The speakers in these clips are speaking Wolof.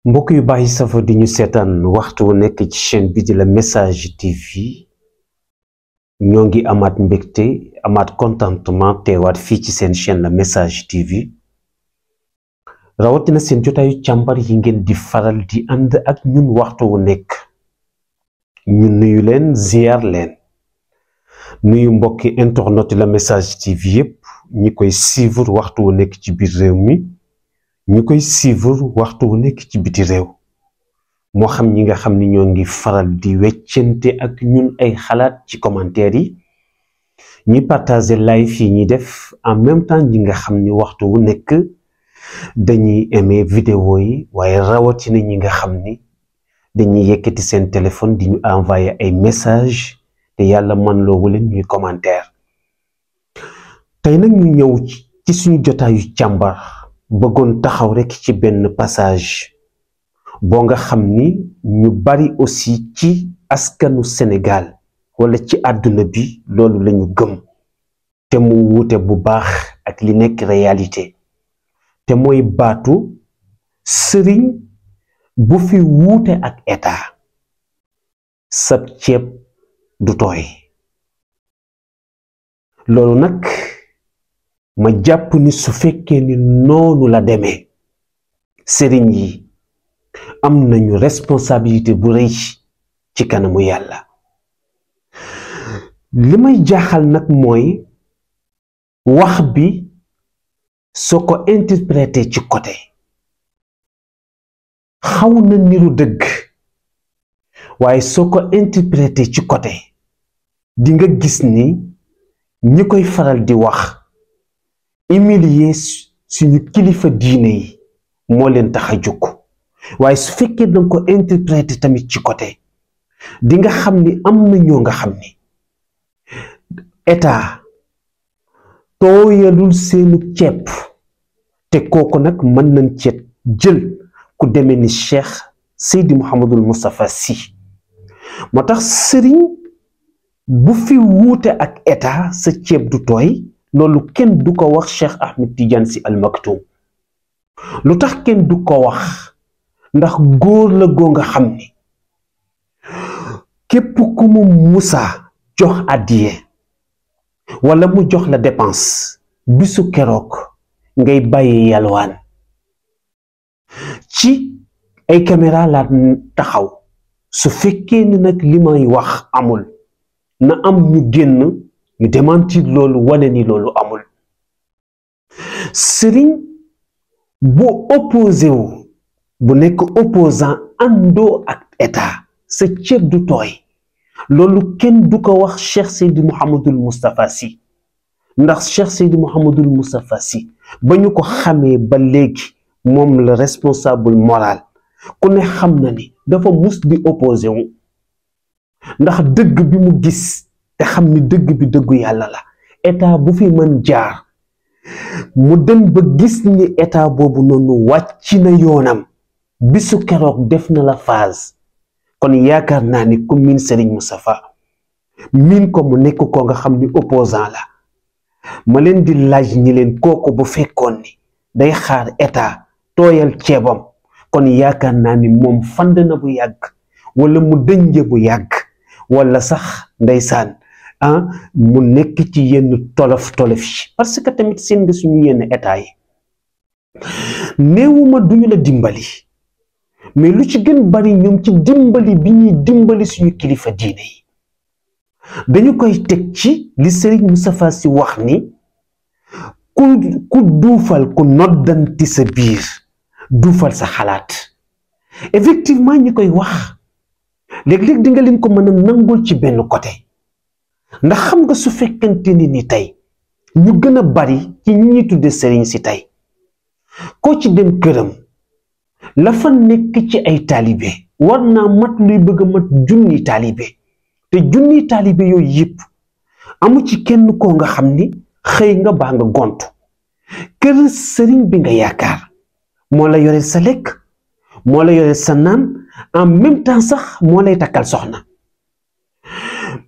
mbokk yu bàyyi safa di ñu seetaan waxtu wu nekk ci chaîne bi di la Message TV ñoo ngi amaat mbégte amaat contentement teewaat fii ci seen chaîne la Message TV rawatina seen jotaayu càmbar yi ngeen di faral di ànd ak ñun waxtu wu nekk ñu nuyu leen ziar leen nuyu mbokki internet la Message TV yépp ñi koy suivre waxtu wu nekk ci biir réew mi ñu koy suivre waxtu wu nekk ci biti réew moo xam ñi nga xam ni ñoo ngi faral di weccante ak ñun ay xalaat ci commentaire yi ñi partager live yi ñi def en même temps ñi nga xam ni waxtu wu nekk dañuy aimer vidéo yi waaye rawatina ñi nga xam ni dañuy yëkkati seen téléphone di ñu envoyer ay message te yàlla man loo wuleen ñuy commentaire tey nag ñu ñëw ci suñu jotaayu càmbar bëggoon taxaw rekk ci benn passage boo nga xam ni ñu bari aussi ci askanu Sénégal wala ci àdduna bi loolu lañu gëm te mu wuute bu baax ak li nekk réalité te mooy baatu sëriñ bu fi wuute ak état sab ceeb du tooy loolu nag ma jàpp ni su fekkee ni noonu la demee sëriñ yi am nañu responsabilité bu rëy ci kanamu yàlla li may jaaxal nag mooy wax bi soo ko interprété ci côté xaw na niru dëgg waaye soo ko interprété ci côté di nga gis ni ñi koy faral di wax humilier suñu kilifa diine yi moo leen tax a jóg waaye su fekkee danga ko interprété tamit ci côté di nga xam ni am na ñoo nga xam ni état tooyalul seenu ceeb te kooku nag mën nañ ceeb jël ku demee ni Cheikh Seydi Mouhamadul Moustapha Sy moo tax sëriñ bu fi wuute ak état sa ceeb du tooy loolu kenn du ko wax Cheikh Ahmed Tidiane Sy Al Maktoum lu tax kenn du ko wax ndax góor la goo nga xam ni képp ku mu musa jox addiye wala mu jox la dépense bisu keroog ngay bàyyi yalwaan ci ay caméra la taxaw su fekkee ni nag li may wax amul na am ñu génn ñu démentir loolu wane ni loolu amul sëriñ bu opposé wu bu nekk opposant àndoo ak état sa ceeb du tooy loolu kenn du ko wax Cheikh Seydi Mouhamadul Moustapha Sy ndax Cheikh Seydi Mouhamadul Moustapha Sy ba ñu ko xamee ba léegi moom la responsable moral ku ne xam na ni dafa mus di opposé wu ndax dëgg bi mu gis te xam ni dëgg bi dëggu yàlla la état bu fi mën jaar mu dem ba gis ni état boobu noonu wàcc na yoonam bisu keroog def na la phase kon yaakaar naa ni ku miin Serigne Moustapha miin ko mu nekk ko nga xam ni opposant la ma leen di laaj ñi leen kooku bu fekkoon ni day xaar état tooyal ceebam kon yaakaar naa ni moom fand na bu yàgg wala mu dënje bu yàgg wala sax ndeysaan mu nekk ci yenn tolof yi parce que tamit seen nga suñu yenn état yi néewuma duñu la dimbali mais lu ci gën bari ñoom ci dimbali bi ñuy dimbali suñu kilifa diine yi dañu koy teg ci li Serigne Moustapha Sy wax ni ku duufal ku noddanti sa biir duufal sa xalaat effectivement ñi koy wax léeg-léeg di nga leen ko mën a nangul ci benn côté ndax xam nga su fekkente ni tey ñu gën a bari ci ñi ñuy tudde sëriñ si tey koo ci dem këram la fa nekk ci ay taalibe war naa mat luy bëgg a mat junni taalibe te junni taalibe yooyu yëpp amu ci kenn koo nga xam ni xëy nga baa nga gontu kër sëriñ bi nga yaakaar moo la yore sa lekk moo la yore sa naan en même temps sax moo lay takkal soxna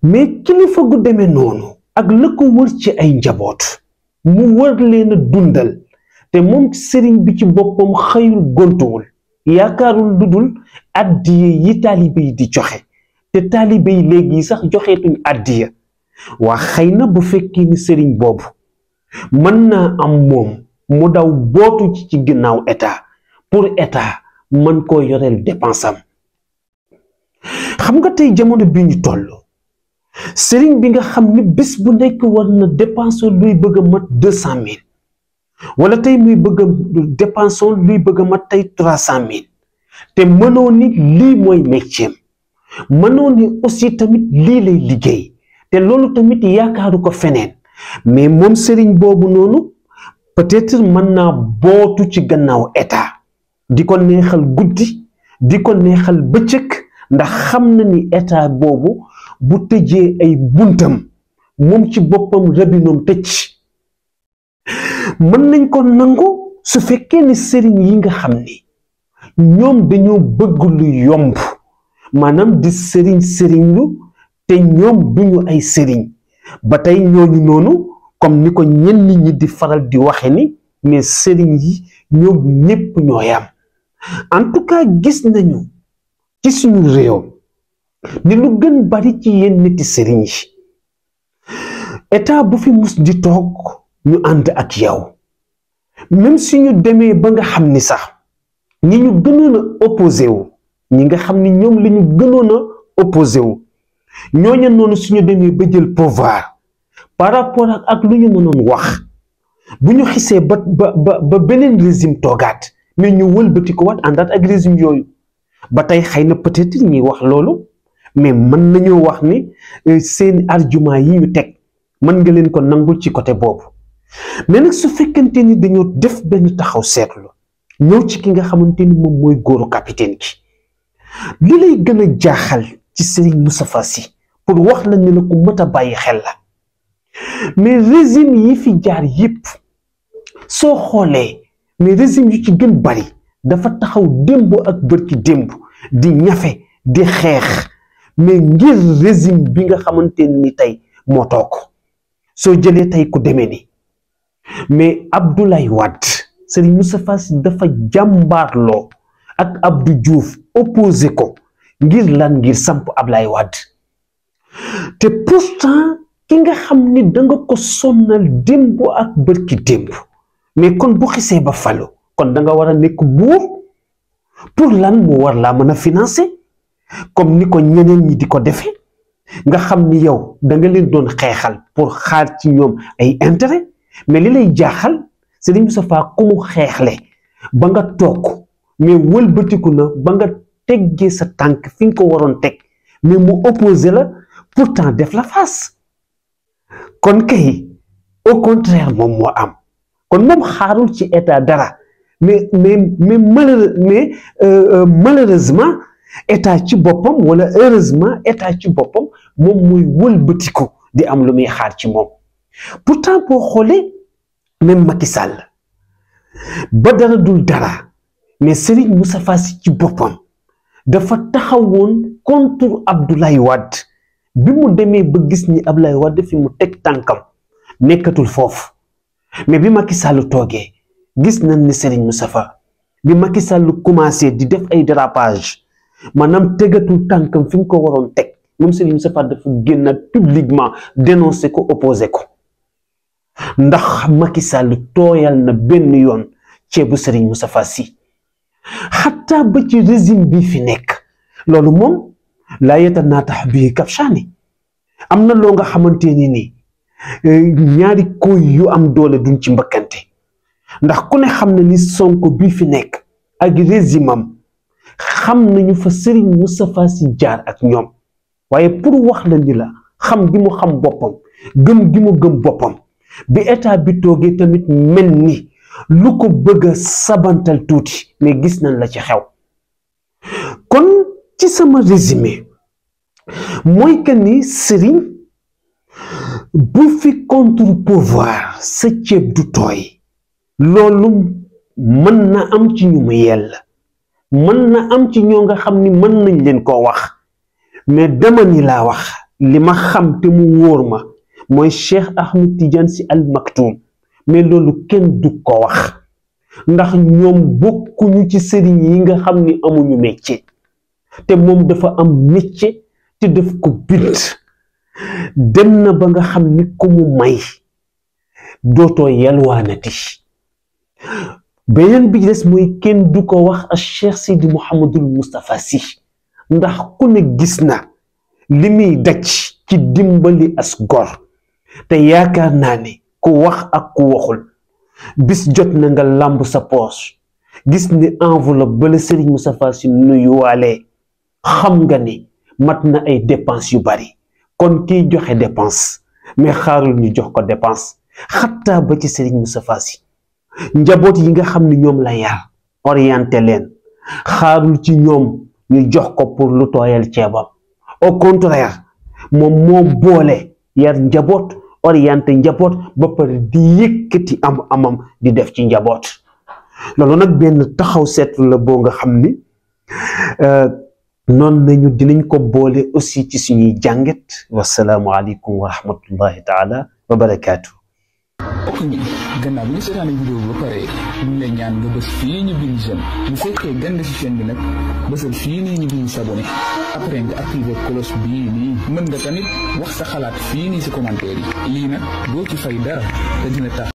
mais kilifa gu demee noonu ak la ko wër ci ay njaboot mu war leen a dundal te moom sëriñ bi ci boppam xëyul gontuwul yaakaarul lu dul addiye yi taalibe yi di joxe te taalibe yi léegi sax joxeetuñ addiya waa xëy na bu fekkee ni sëriñ boobu mën naa am moom mu daw bootu ci ginnaaw état pour état mën koo yoreel dépense am xam nga tey jamono bi ñu toll sëriñ bi nga xam ni bés bu nekk war na dépense luy bëgg a mat 200 000 wala tey muy bëgg a dépense luy bëgg a mat tey 300 000 te mënoo ni lii mooy métier mënoo ni aussi tamit lii lay liggéey te loolu tamit yaakaaru ko feneen mais moom sëriñ boobu noonu peut-être mën naa bootu ci gannaaw état di ko neexal guddi di ko neexal bëccëg ndax xam na ni état boobu bu tëjee ay buntam moom ci boppam rabinoom tëj mën nañ ko nangu su fekkee ni sëriñ yi nga xam ni ñoom dañoo bëgg lu yomb maanaam di sëriñ lu te ñoom duñu ay sëriñ ba tey ñooñu noonu comme ni ko ñenn ñi di faral di waxe ni mais sëriñ yi ñoom ñépp ñoo yam en tout cas gis nañu ci suñu réew ni lu gën bari ci yenn niti sëriñ yi état bu fi mus di toog ñu ànd ak yow même suñu demee ba nga xam ni sax ñi ñu gënoon a opposé wu ñi nga xam ni ñoom la ñu gënoon a opposé wu ñooñu noonu suñu demee ba jël pouvoir par rapport ak lu ñu mënoon wax bu ñu xisee ba beneen régime toogaat mais ñu wëlbati ko waat àndaat ak régime yooyu ba tey xëy na peut-être ñuy wax loolu mais mën nañoo wax ni seen argument yi ñu teg mën nga leen ko nangul ci côté boobu mais nag su fekkente ni dañoo def benn taxaw seetlu ñëw ci ki nga xamante ni moom mooy góoru capitaine ki li lay gën a jaaxal ci Serigne Moustapha Sy pour wax la ni la ku mat a bàyyi xel la mais régime yi fi jaar yépp soo xoolee mais régime yu ci gën bari dafa taxaw démb ak bërki démb di ñafe di xeex mais ngir régime bi nga xamante ni tey moo toog soo jëlee tey ku demee ni mais Abdoulaye Wade Serigne Moustapha Sy dafa jàmbaarloo ak Abdou Diouf opposé ko ngir lan ngir samp Abdoulaye Wade te pourtant ki nga xam ni danga ko sonnal démb ak bërki démb mais kon bu xisee ba falu kon da nga war a nekk buur pour lan mu war laa mën a financer comme ni ko ñeneen ñi di ko defee nga xam ni yow da nga leen doon xeexal pour xaar ci ñoom ay intérêt mais li lay jaaxal Serigne Moustapha ku mu xeexle ba nga toog mais wëlbatiku na ba nga teggee sa tànk fi nga ko waroon teg mais mu opposé la pourtant def la face kon kay au contraire moom moo am kon moom xaarul ci état dara mais malheureusement état ci boppam wala heureusement état ci boppam moom muy wëlbatiku di am lu muy xaar ci moom pourtant boo xoolee même Macky Sall ba dara dul dara mais Serigne Moustapha Sy ci boppam dafa taxawoon contre Abdoulaye Wade bi mu demee ba gis ni Abdoulaye Wade fi mu teg tànkam nekkatul foofu mais bi Macky Sall toogee gis nañ ni Serigne Moustapha bi Macky Sall commencé di def ay dérapage maanaam tegatul tànkam fi mu ko waroon teg moom Serigne Moustapha dafa génn publiquement dénoncé ko opposé ko ndax Macky Sall tooyal na benn yoon ceebu Serigne Moustapha Sy xataa ba ci régime bi fi nekk loolu moom laa yatanaatax bii kabshaani am na loo nga xamante ni nii ñaari koy yu am doole duñ ci mbëkkante ndax ku ne xam na ni Sonko bii fi nekk ak régime am xam nañu fa Serigne Moustapha Sy jaar ak ñoom waaye pour wax la ni la xam gi mu xam boppam gëm gi mu gëm boppam bi état bi toogee tamit mel ni lu ko bëgg a sabantal tuuti mais gis nañ la ci xew kon ci sama résumé mooy que ni Serigne bu fi contre pouvoir sa ceeb du tooy loolu mën na am ci ñu mu yell mën na am ci ñoo nga xam ni mën nañ leen koo wax mais dama ni laa wax li ma xam te mu wóor ma mooy Cheikh Ahmed Tidiane Sy Al Maktoum mais loolu kenn du ko wax ndax ñoom bokkuñu ci sëriñ yi nga xam ni amuñu métier te moom dafa am métier te daf ko bind dem na ba nga xam ni ku mu may dootoo yalwaanati beneen bi des mooy kenn du ko wax ak Cheikh Sidi Mouhamadul Moustapha Sy ndax ku ne gis na li muy daj ci dimbali as gor te yaakaar naa ne ku wax ak ku waxul bis jot na nga làmb sa poche gis ni enveloppe ba la Serigne Moustapha Sy nuyuwaale xam nga ni mat na ay dépenses yu bari kon kiy joxe dépense mais xaarul ñu jox ko dépense xattaa ba ci Serigne Moustapha Sy njaboot yi nga xam ni ñoom la yar orienté leen xaarul ci ñoom ñu jox ko pour lu tooyal ceebam au contraire moom moo boole yar njaboot orienté njaboot ba pare di yëkkati amam di def ci njaboot loolu nag benn taxaw seetlu la boo nga xam ni noonu nañu dinañ ko boole aussi ci suñuy jànget wasalaamu aleykum wa rahmatullahi taala wa barakaatu. ok gannaaw bi nga seetaane vidéo ba pare ñu ngi lay ñaan nga bës fii ñu bind j'aime bu fekkee gën si chaîne bi nag bësal fii nii ñu bind s'abonné après nga activé cloche bii nii mën nga tamit wax sa xalaat fii nii si commentaire yi lii nag doo ci fay dara te dina tax